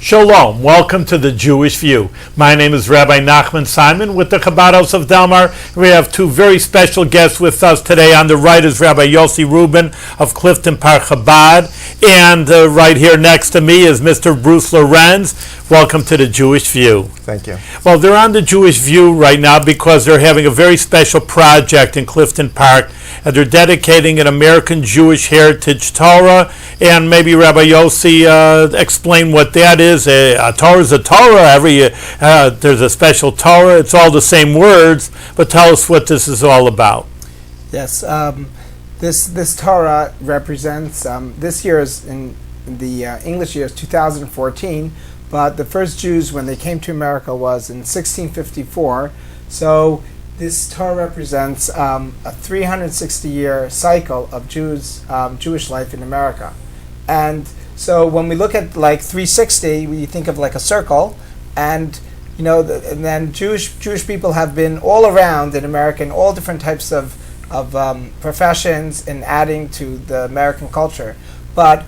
Shalom, welcome to the Jewish View. My name is Rabbi Nachman Simon with the Chabad House of Delmar. We have two very special guests with us today. On the right is Rabbi Yossi Rubin of Clifton Park Chabad, and right here next to me is Mr. Bruce Lorence. Welcome to the Jewish View. Thank you. Well, they're on the Jewish View right now because they're having a very special project in Clifton Park, and they're dedicating an American Jewish Heritage Torah. And maybe Rabbi Yossi explain what that is. A Torah is a Torah. There's a special Torah. It's all the same words, but tell us what this is all about. Yes, this Torah represents this year is in the English year is 2014. But the first Jews, when they came to America, was in 1654. So this Torah represents a 360-year cycle of Jewish life in America. And so when we look at like 360, we think of like a circle, and and then Jewish people have been all around in America in all different types of professions and adding to the American culture. But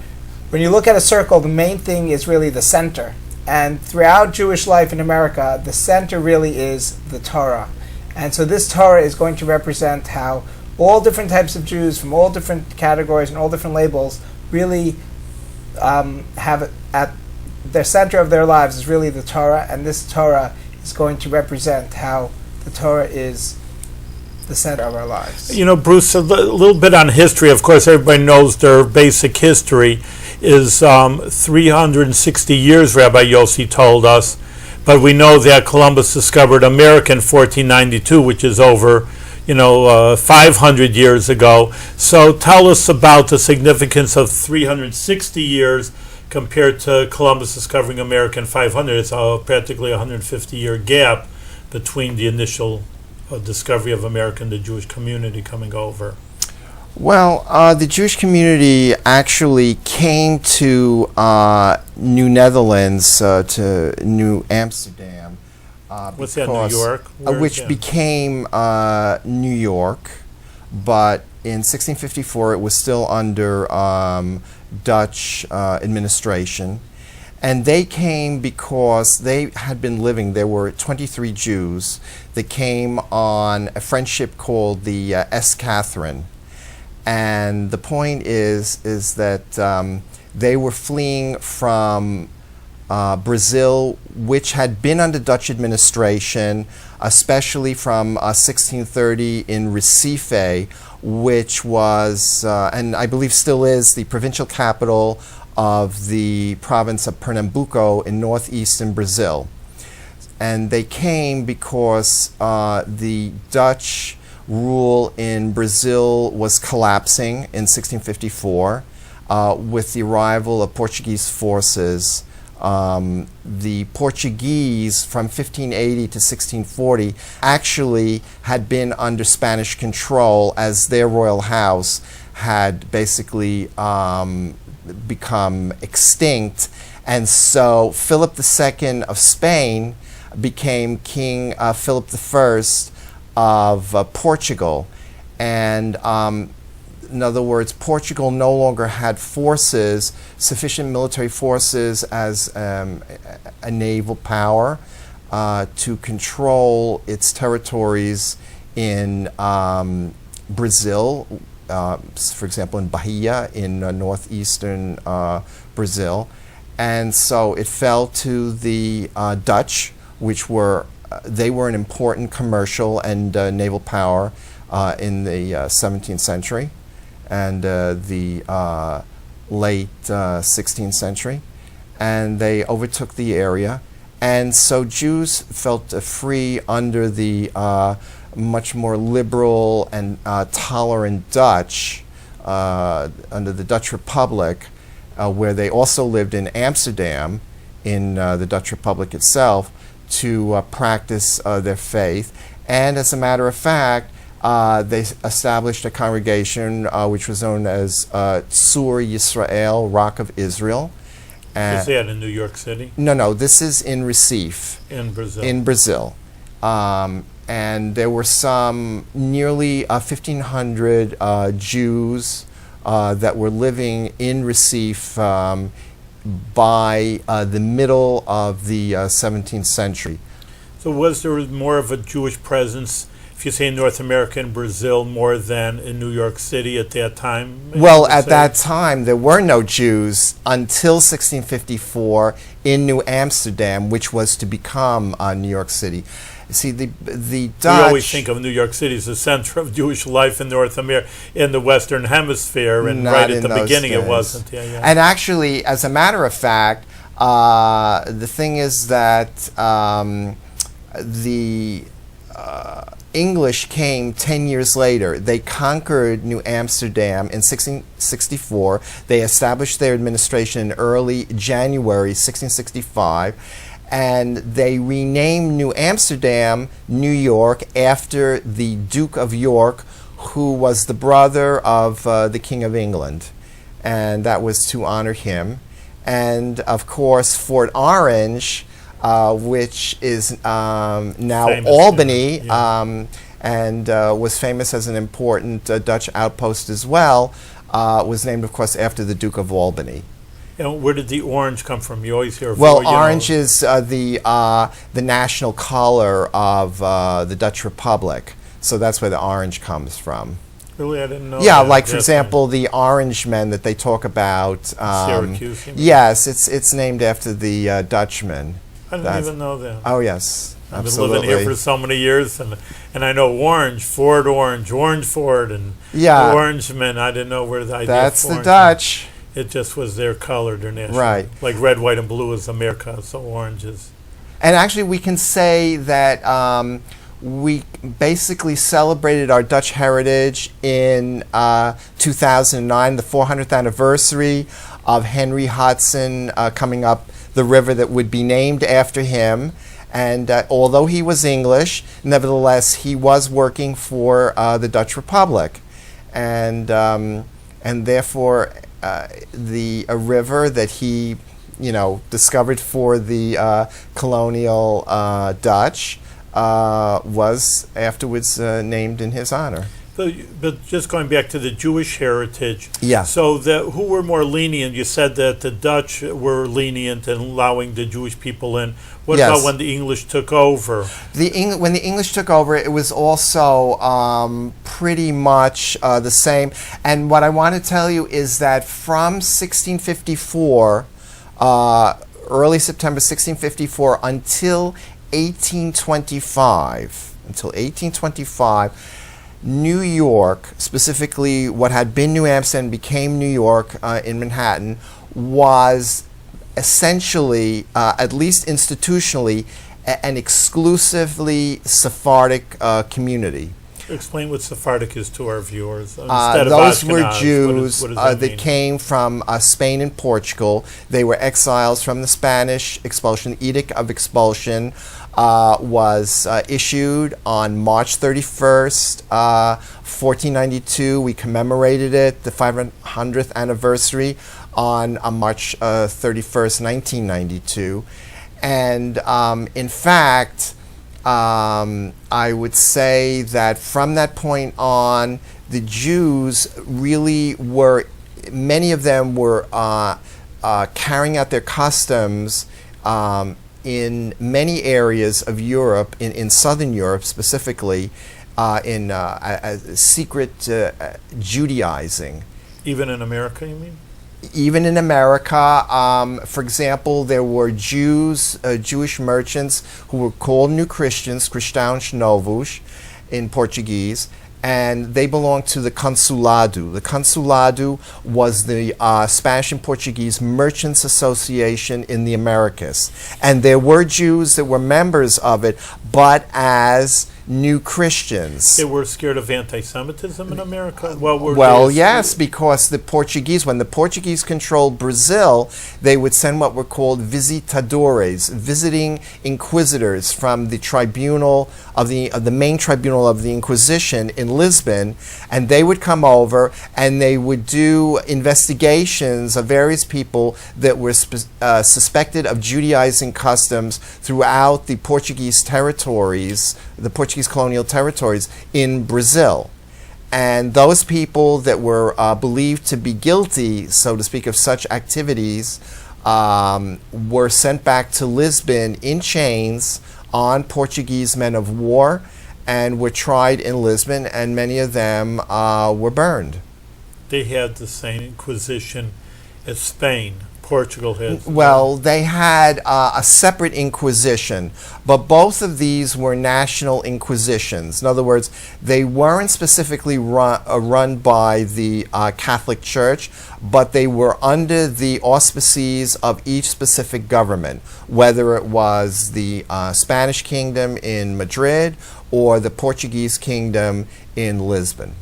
when you look at a circle, the main thing is really the center. And throughout Jewish life in America, the center really is the Torah. And so this Torah is going to represent how all different types of Jews from all different categories and all different labels really have at their center of their lives is really the Torah. And this Torah is going to represent how the Torah is the center of our lives. Bruce, a little bit on history. Of course, everybody knows their basic history is 360 years, Rabbi Yossi told us. But we know that Columbus discovered America in 1492, which is over, 500 years ago. So tell us about the significance of 360 years compared to Columbus discovering America in 500. It's practically a 150-year gap between the initial discovery of America and the Jewish community coming over. Well, the Jewish community actually came to New Netherlands, to New Amsterdam. What's that, New York? Which became New York, but in 1654 it was still under Dutch administration. And they came because they had been living, there were 23 Jews that came on a friendship called the S. Catherine. And the point is that they were fleeing from Brazil, which had been under Dutch administration, especially from 1630 in Recife, which was, and I believe still is, the provincial capital of the province of Pernambuco in northeastern Brazil. And they came because the Dutch rule in Brazil was collapsing in 1654 with the arrival of Portuguese forces. The Portuguese from 1580 to 1640 actually had been under Spanish control as their royal house had basically become extinct, and so Philip II of Spain became King Philip I of Portugal, and in other words, Portugal no longer had forces, sufficient military forces as a naval power to control its territories in Brazil, for example in Bahia in northeastern Brazil, and so it fell to the Dutch, which were they were an important commercial and naval power in the 17th century and the late 16th century, and they overtook the area, and so Jews felt free under the much more liberal and tolerant Dutch, under the Dutch Republic, where they also lived in Amsterdam, in the Dutch Republic itself, to practice their faith. And as a matter of fact, they established a congregation which was known as Tzur Yisrael, Rock of Israel. Is that in New York City? No, this is in Recife. In Brazil. In Brazil. And there were some nearly 1,500 Jews that were living in Recife by the middle of the 17th century. So was there more of a Jewish presence, if you say in North America and Brazil, more than in New York City at that time? Well, at that time, there were no Jews until 1654 in New Amsterdam, which was to become New York City. See, the Dutch... We always think of New York City as the center of Jewish life in North America, in the Western Hemisphere, and right at the beginning it wasn't. Yeah. And actually, as a matter of fact, the thing is that the English came 10 years later. They conquered New Amsterdam in 1664. They established their administration in early January 1665. And they renamed New Amsterdam, New York, after the Duke of York, who was the brother of the King of England. And that was to honor him. And, of course, Fort Orange, which is now famous, Albany, and was famous as an important Dutch outpost as well, was named, of course, after the Duke of Albany. And where did the orange come from? You always hear. Well, orange is the national color of the Dutch Republic, so that's where the orange comes from. Really, I didn't know. Yeah, that. like for example, the Orange Men that they talk about. Syracuse. Yes, it's named after the Dutchman. I didn't even know that. Oh yes, I've absolutely. been living here for so many years, and I know Orange, Ford, and yeah, Orange Men. I didn't know where the idea. That's of the orange Dutch. It just was their color, their national. Right. Like red, white, and blue is America, so orange is. And actually, we can say that we basically celebrated our Dutch heritage in 2009, the 400th anniversary of Henry Hudson coming up the river that would be named after him. And although he was English, nevertheless, he was working for the Dutch Republic. And therefore, a river that he, discovered for the colonial Dutch was afterwards named in his honor. But just going back to the Jewish heritage, yeah. So who were more lenient? You said that the Dutch were lenient in allowing the Jewish people in. What Yes. about when the English took over? When the English took over, it was also pretty much the same. And what I want to tell you is that from 1654, early September 1654, until 1825, New York, specifically what had been New Amsterdam became New York in Manhattan, was essentially, at least institutionally, an exclusively Sephardic community. Explain what Sephardic is to our viewers. Those were Jews what does that that mean? came from Spain and Portugal. They were exiles from the Spanish expulsion. The Edict of Expulsion was issued on March 31st, 1492. We commemorated it, the 500th anniversary, on March 31st, 1992. And in fact, I would say that from that point on, the Jews really were, many of them were carrying out their customs in many areas of Europe, in Southern Europe specifically, in secret Judaizing. Even in America, you mean? Even in America, for example, there were Jewish merchants who were called New Christians, Cristãos Novos in Portuguese, and they belonged to the Consulado. The Consulado was the Spanish and Portuguese Merchants Association in the Americas. And there were Jews that were members of it, but as New Christians. They were scared of anti-Semitism in America? Well, yes, because the Portuguese, when the Portuguese controlled Brazil, they would send what were called visitadores, visiting inquisitors from the tribunal of the main tribunal of the Inquisition in Lisbon, and they would come over and they would do investigations of various people that were suspected of Judaizing customs throughout the Portuguese territories, the Portuguese colonial territories in Brazil. And those people that were believed to be guilty, so to speak, of such activities were sent back to Lisbon in chains on Portuguese men of war and were tried in Lisbon, and many of them were burned. They had the same Inquisition as Spain. Portugal had. Well, they had a separate inquisition, but both of these were national inquisitions. In other words, they weren't specifically run by the Catholic Church, but they were under the auspices of each specific government, whether it was the Spanish Kingdom in Madrid or the Portuguese Kingdom in Lisbon.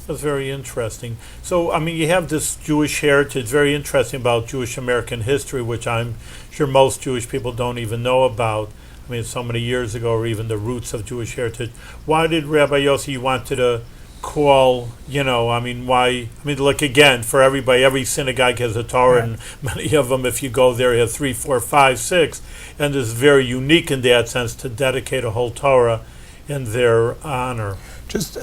That's very interesting. So, I mean, you have this Jewish heritage, very interesting about Jewish American history, which I'm sure most Jewish people don't even know about. I mean, so many years ago, or even the roots of Jewish heritage. Why did Rabbi Yossi, you wanted to call, I mean, why? I mean, look, again, for everybody, every synagogue has a Torah, and many of them, if you go there, have 3, 4, 5, 6. And it's very unique in that sense to dedicate a whole Torah in their honor. Just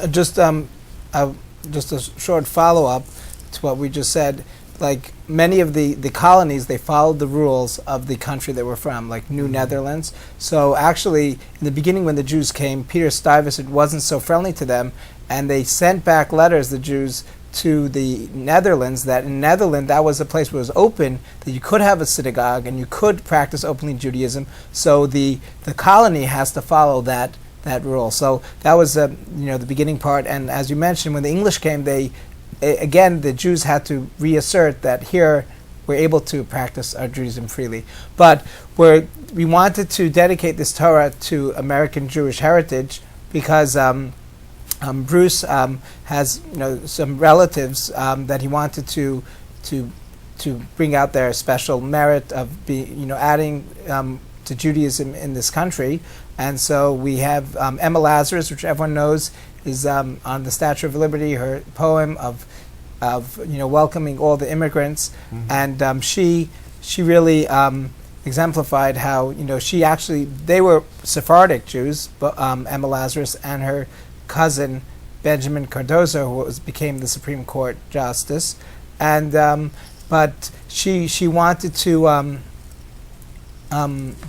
a short follow-up to what we just said. Like many of the colonies, they followed the rules of the country they were from, like New Netherlands. So actually, in the beginning when the Jews came, Peter Stuyvesant wasn't so friendly to them, and they sent back letters, the Jews, to the Netherlands, that in Netherlands, that was a place where it was open, that you could have a synagogue and you could practice openly Judaism. So the colony has to follow that rule. So that was the beginning part. And as you mentioned, when the English came, again the Jews had to reassert that here we're able to practice our Judaism freely. But we wanted to dedicate this Torah to American Jewish heritage because Bruce has some relatives that he wanted to bring out their special merit of adding to Judaism in this country. And so we have Emma Lazarus, which everyone knows is on the Statue of Liberty, her poem of welcoming all the immigrants, and she really exemplified how they were Sephardic Jews, but Emma Lazarus and her cousin Benjamin Cardozo, who became the Supreme Court justice, and but she wanted to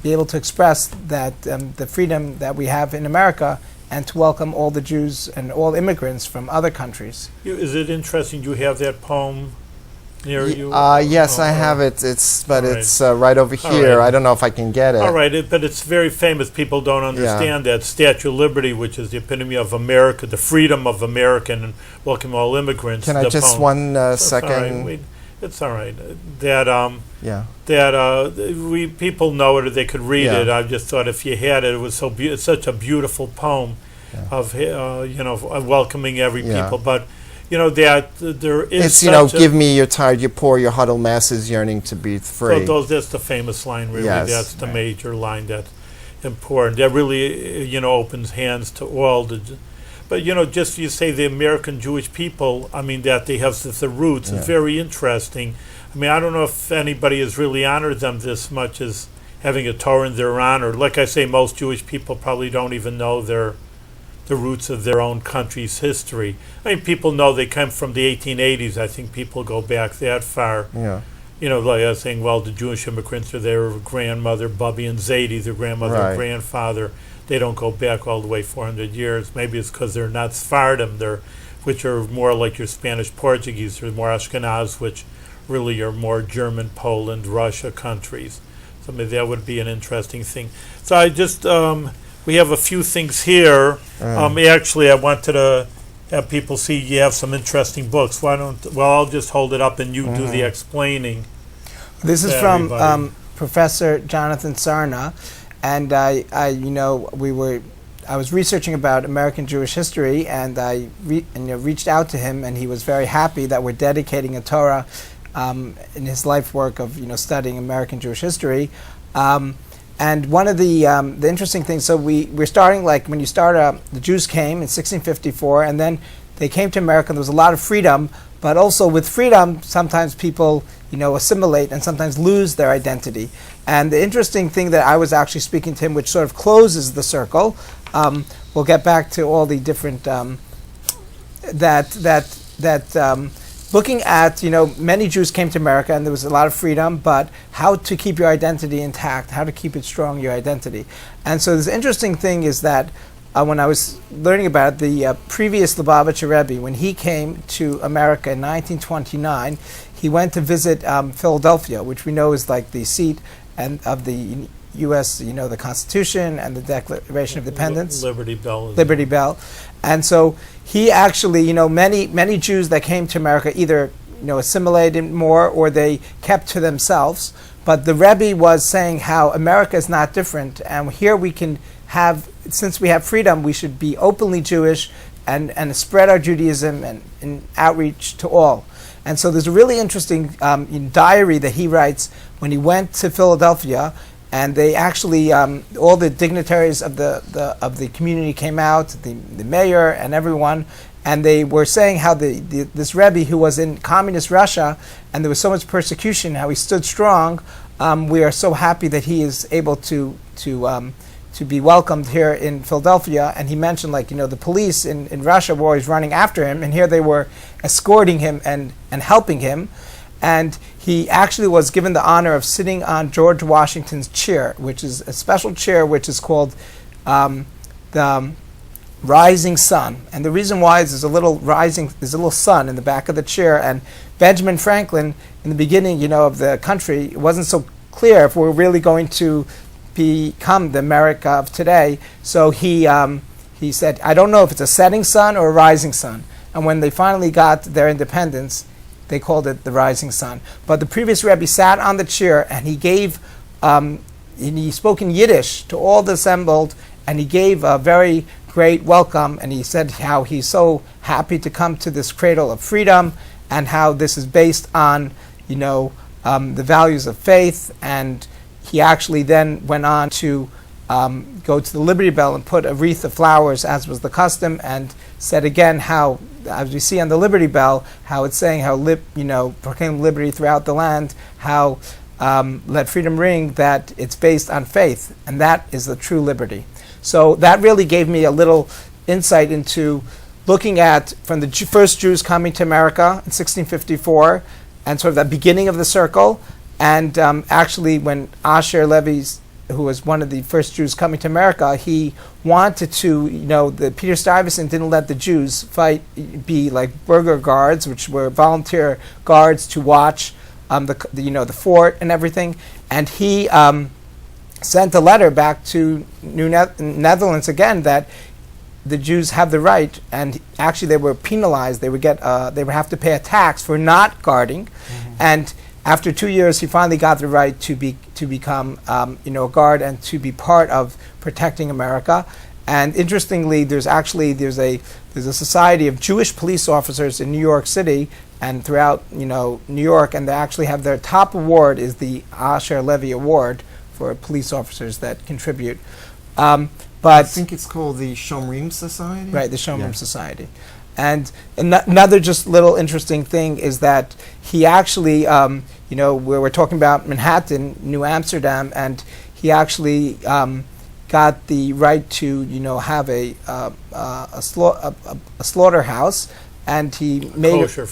be able to express that the freedom that we have in America, and to welcome all the Jews and all immigrants from other countries. Is it interesting you have that poem near you? Yes, I have it. It's right over here. Right. I don't know if I can get it. All right, but it's very famous. People don't understand that Statue of Liberty, which is the epitome of America, the freedom of America, and welcome all immigrants. Can I just poem. 1 second? It's all right. People know it or they could read it. I just thought if you had it, it was it's such a beautiful poem of welcoming every people. But that there is. It's give me your tired, your poor, your huddled masses yearning to be free. So that's the famous line. Really, that's the major line that's important. That really opens hands to all the. But just you say the American Jewish people, I mean, that they have the roots. It's very interesting. I mean, I don't know if anybody has really honored them this much as having a Torah in their honor. Like I say, most Jewish people probably don't even know the roots of their own country's history. I mean, people know they come from the 1880s. I think people go back that far. Yeah. Like I was saying, well, the Jewish immigrants are their grandmother, Bubby and Zadie, their grandmother and grandfather. They don't go back all the way 400 years. Maybe it's because they're not Sephardim, which are more like your Spanish Portuguese, or more Ashkenaz, which really are more German, Poland, Russia countries. So maybe that would be an interesting thing. So I just, we have a few things here. Actually, I wanted to have people see you have some interesting books. I'll just hold it up and you do the explaining. This is from Professor Jonathan Sarna. And I was researching about American Jewish history, and I reached out to him, and he was very happy that we're dedicating a Torah in his life work of studying American Jewish history. And one of the interesting things, so we're starting like when you start. The Jews came in 1654, and then they came to America. And there was a lot of freedom, but also with freedom, sometimes people assimilate and sometimes lose their identity. And the interesting thing that I was actually speaking to him, which sort of closes the circle, we'll get back to all the different looking at, many Jews came to America and there was a lot of freedom, but how to keep your identity intact, how to keep it strong, your identity. And so this interesting thing is that when I was learning about it, the previous Lubavitcher Rebbe, when he came to America in 1929, he went to visit Philadelphia, which we know is like the seat of the U.S., the Constitution and the Declaration of Independence. Liberty Bell. Liberty Bell. And so he actually, many Jews that came to America either, assimilated more or they kept to themselves. But the Rebbe was saying how America is not different. And here we can have, since we have freedom, we should be openly Jewish and spread our Judaism and outreach to all. And so there's a really interesting diary that he writes when he went to Philadelphia. And they actually, all the dignitaries of the community came out, the mayor and everyone, and they were saying how this Rebbe who was in communist Russia, and there was so much persecution, how he stood strong. We are so happy that he is able to be welcomed here in Philadelphia. And he mentioned, the police in Russia were always running after him, and here they were escorting him and helping him. And he actually was given the honor of sitting on George Washington's chair, which is a special chair which is called the Rising Sun. And the reason why is there's a little sun in the back of the chair. And Benjamin Franklin, in the beginning, of the country, it wasn't so clear if we're really going to become the America of today. So he said, I don't know if it's a setting sun or a rising sun. And when they finally got their independence, they called it the Rising Sun. But the previous Rebbe sat on the chair and he gave, and he spoke in Yiddish to all the assembled, and he gave a very great welcome, and he said how he's so happy to come to this cradle of freedom, and how this is based on, the values of faith. And he actually then went on to go to the Liberty Bell and put a wreath of flowers, as was the custom, and said again how, as we see on the Liberty Bell, how it's saying how proclaim liberty throughout the land, how let freedom ring, that it's based on faith, and that is the true liberty. So that really gave me a little insight into looking at from the first Jews coming to America in 1654, and sort of the beginning of the circle, and actually when Asher Levi's, who was one of the first Jews coming to America, he wanted to, the Peter Stuyvesant didn't let the Jews be like burgher guards, which were volunteer guards to watch the fort and everything. And he sent a letter back to Netherlands again that the Jews have the right, and actually they were penalized. They would have to pay a tax for not guarding, and after 2 years, he finally got the right to become, a guard and to be part of protecting America. And interestingly, there's a society of Jewish police officers in New York City and throughout, New York, and they actually have their top award is the Asher Levy Award for police officers that contribute. But I think it's called the Shomrim Society. Right, the Shomrim Society. And another just little interesting thing is that he actually, where we're talking about Manhattan, New Amsterdam, and he actually got the right to, have a slaughterhouse, and he made kosher.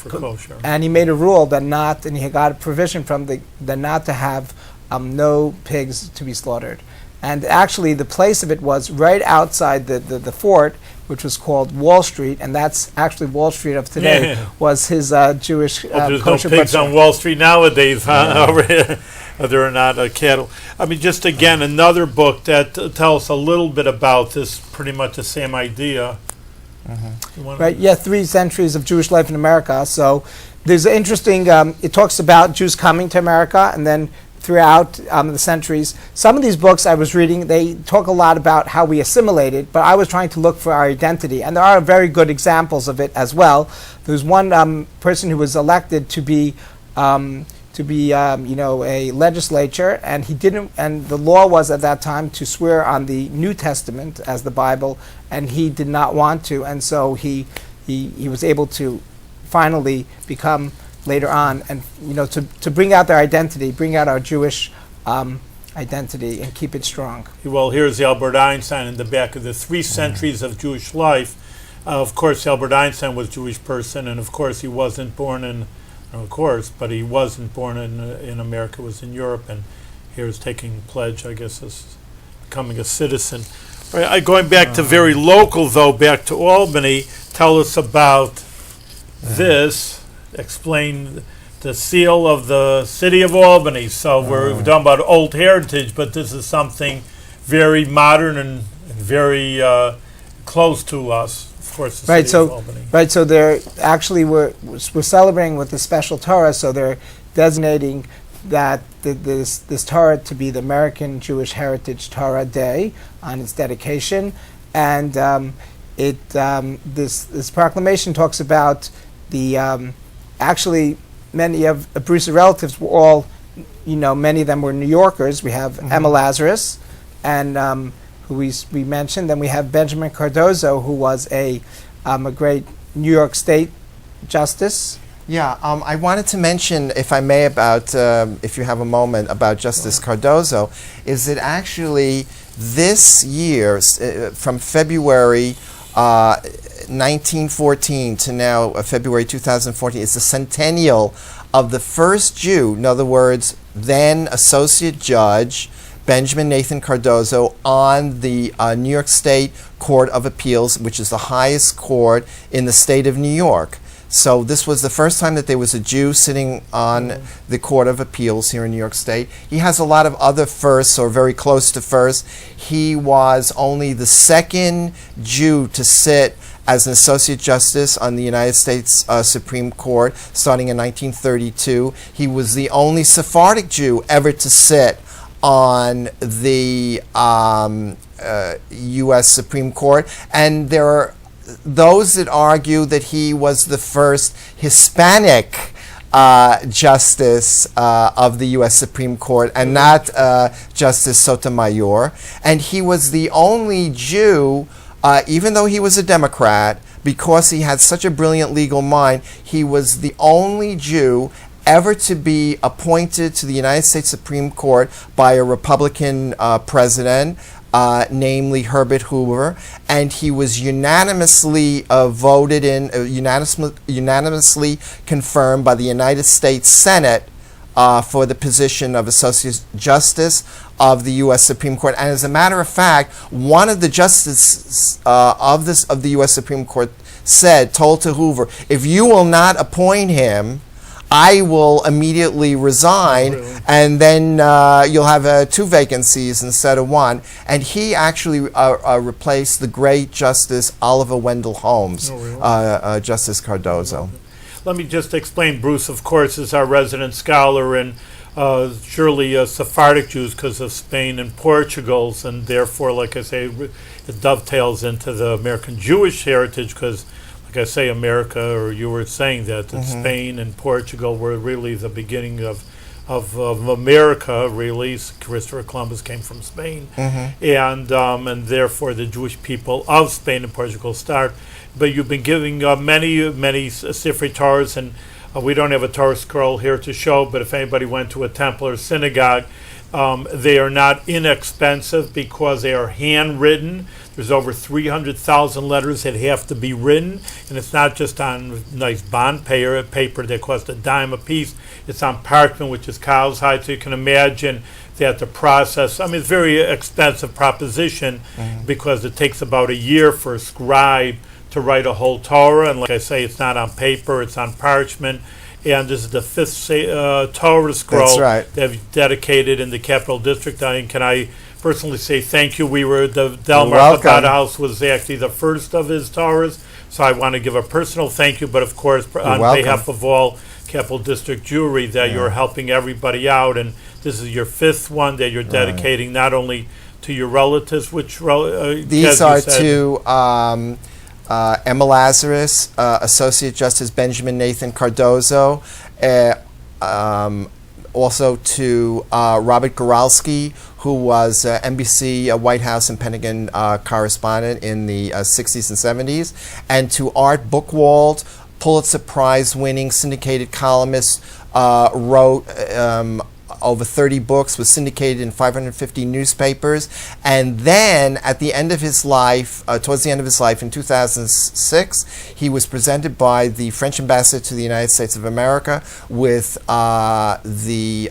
And he made a rule that and he got a provision from that not to have no pigs to be slaughtered. And actually, the place of it was right outside the fort, which was called Wall Street, and that's actually Wall Street of today, was his Jewish there's kosher no pigs butcher. on Wall Street nowadays, huh? Whether or not cattle. I mean, just again, another book that tells a little bit about this, pretty much the same idea. Right, 3 centuries of Jewish life in America. So there's an interesting, it talks about Jews coming to America, and then throughout the centuries. Some of these books I was reading, they talk a lot about how we assimilated, but I was trying to look for our identity, and there are very good examples of it as well. There's one person who was elected to be a legislature, and he didn't. And the law was at that time to swear on the New Testament as the Bible, and he did not want to, and so he was able to finally become later on, and to bring out their identity, bring out our Jewish identity, and keep it strong. Well, here's the Albert Einstein in the back of the 3 centuries of Jewish life. Of course, Albert Einstein was a Jewish person, and of course he wasn't born in, but he wasn't born in America, was in Europe, and here's taking pledge, I guess, as becoming a citizen. Right, going back to very local, though, back to Albany, tell us about this. Explain the seal of the city of Albany. So we're talking about old heritage, but this is something very modern and very close to us. Of course, the city of Albany. Right. So they're actually we're celebrating with the special Torah. So they're designating that this Torah to be the American Jewish Heritage Torah Day on its dedication, and this proclamation talks about the actually many of Bruce's relatives were all, many of them were New Yorkers. We have Emma Lazarus, and who we mentioned. Then we have Benjamin Cardozo, who was a great New York State justice. Yeah, I wanted to mention, if I may, about, if you have a moment, about Justice Cardozo, is that actually this year, from February 1914 to now February 2014, is the centennial of the first Jew, in other words, then Associate Judge Benjamin Nathan Cardozo, on the New York State Court of Appeals, which is the highest court in the state of New York. So this was the first time that there was a Jew sitting on the Court of Appeals here in New York State. He has a lot of other firsts, or very close to firsts. He was only the second Jew to sit as an Associate Justice on the United States Supreme Court, starting in 1932. He was the only Sephardic Jew ever to sit on the U.S. Supreme Court. And there are those that argue that he was the first Hispanic justice of the U.S. Supreme Court, and not Justice Sotomayor. And he was the only Jew, even though he was a Democrat, because he had such a brilliant legal mind, he was the only Jew ever to be appointed to the United States Supreme Court by a Republican president, namely Herbert Hoover, and he was unanimously voted in, unanimously confirmed by the United States Senate for the position of Associate Justice of the U.S. Supreme Court. And as a matter of fact, one of the justices of the U.S. Supreme Court told to Hoover, if you will not appoint him, I will immediately resign, and then you'll have 2 vacancies instead of 1. And he actually replaced the great Justice Oliver Wendell Holmes, Justice Cardozo. Let me just explain. Bruce, of course, is our resident scholar, and surely Sephardic Jews because of Spain and Portugal's, and therefore, like I say, it dovetails into the American Jewish heritage because, like I say, America, or you were saying that Spain and Portugal were really the beginning of America, really. Christopher Columbus came from Spain, and therefore the Jewish people of Spain and Portugal start. But you've been giving many Sifrei Torahs, and we don't have a Torah scroll here to show, but if anybody went to a temple or synagogue, they are not inexpensive because they are handwritten. There's over 300,000 letters that have to be written, and it's not just on nice bond paper that costs a dime a piece. It's on parchment, which is cow's hide, so you can imagine that the process, it's a very expensive proposition because it takes about a year for a scribe to write a whole Torah, and like I say, it's not on paper, it's on parchment. And this is the 5th Torah scroll that they've dedicated in the Capital District. And can I personally say thank you? The Delmar Chabad House was actually the first of his Torahs, so I want to give a personal thank you, but of course, on behalf of all Capital District Jewry, that you're helping everybody out, and this is your 5th one that you're dedicating not only to your relatives, which these are to Emma Lazarus, Associate Justice Benjamin Nathan Cardozo, also to Robert Goralski, who was NBC White House and Pentagon correspondent in the 60s and 70s, and to Art Buchwald, Pulitzer Prize winning syndicated columnist, wrote over 30 books, was syndicated in 550 newspapers, and then at the end of his life, towards the end of his life in 2006, he was presented by the French ambassador to the United States of America with the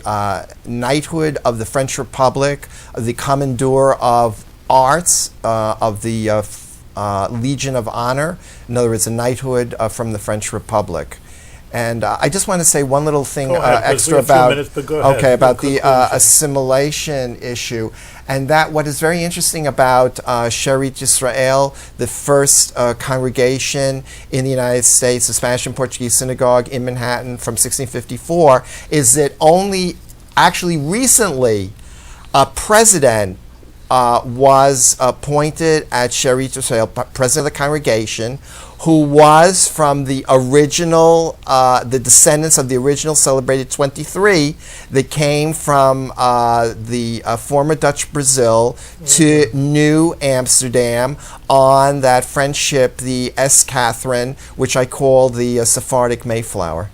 knighthood of the French Republic, the Commandeur of Arts of the Legion of Honor. In other words, a knighthood from the French Republic. And I just want to say one little thing extra about the assimilation issue, and that what is very interesting about Sherit Yisrael, the first congregation in the United States, the Spanish and Portuguese synagogue in Manhattan from 1654, is that only actually recently a president was appointed at Sherit Yisrael, president of the congregation, who was from the original, the descendants of the original celebrated 23 that came from the former Dutch Brazil to New Amsterdam on that French ship, the S. Catherine, which I call the Sephardic Mayflower.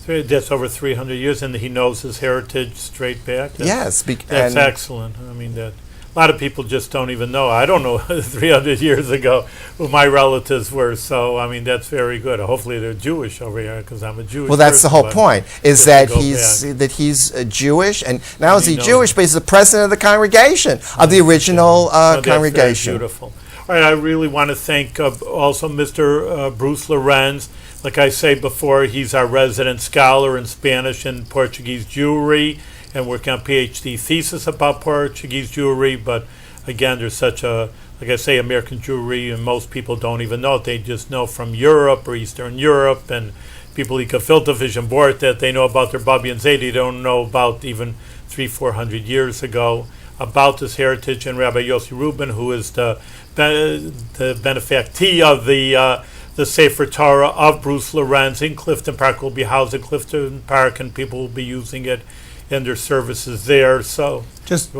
So that's over 300 years, and he knows his heritage straight back? Yes. That's excellent. I mean, that a lot of people just don't even know. I don't know 300 years ago who my relatives were, so I mean that's very good. Hopefully they're Jewish over here because I'm a Jewish. Well, that's the whole point. Is that he's Jewish, and not only is he Jewish, but he's the president of the congregation of the original congregation. That's beautiful. All right, I really want to thank also Mr. Bruce Lorence. Like I say before, he's our resident scholar in Spanish and Portuguese Jewry, and working on a PhD thesis about Portuguese Jewry. But again, there's such a, like I say, American Jewry, and most people don't even know it. They just know from Europe or Eastern Europe, and people eat gefilte fish and board that they know about their Babi and Zaydi. They don't know about even 300-400 years ago about this heritage. And Rabbi Yossi Rubin, who is the benefactee of the Sefer Torah of Bruce Lorence in Clifton Park, will be housed in Clifton Park, and people will be using it in their services there. So just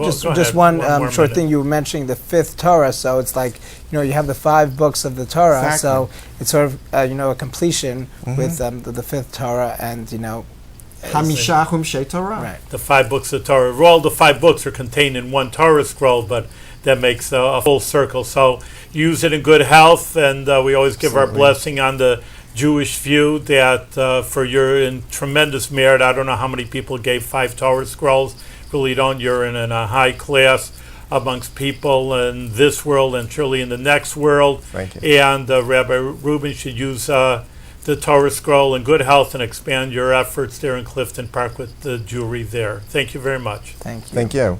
one short thing. You were mentioning the fifth Torah, so it's like, you have the 5 books of the Torah, exactly. So it's sort of a completion with the fifth Torah, and Hamisha Humshei Torah. Right. The 5 books of Torah. All the 5 books are contained in one Torah scroll, but that makes a full circle. So use it in good health, and we always give our blessing on the Jewish view that for your in tremendous merit. I don't know how many people gave 5 Torah scrolls. Really don't. You're in a high class amongst people in this world and surely in the next world. Thank you. And Rabbi Rubin should use the Torah scroll in good health and expand your efforts there in Clifton Park with the Jewry there. Thank you very much. Thank you. Thank you.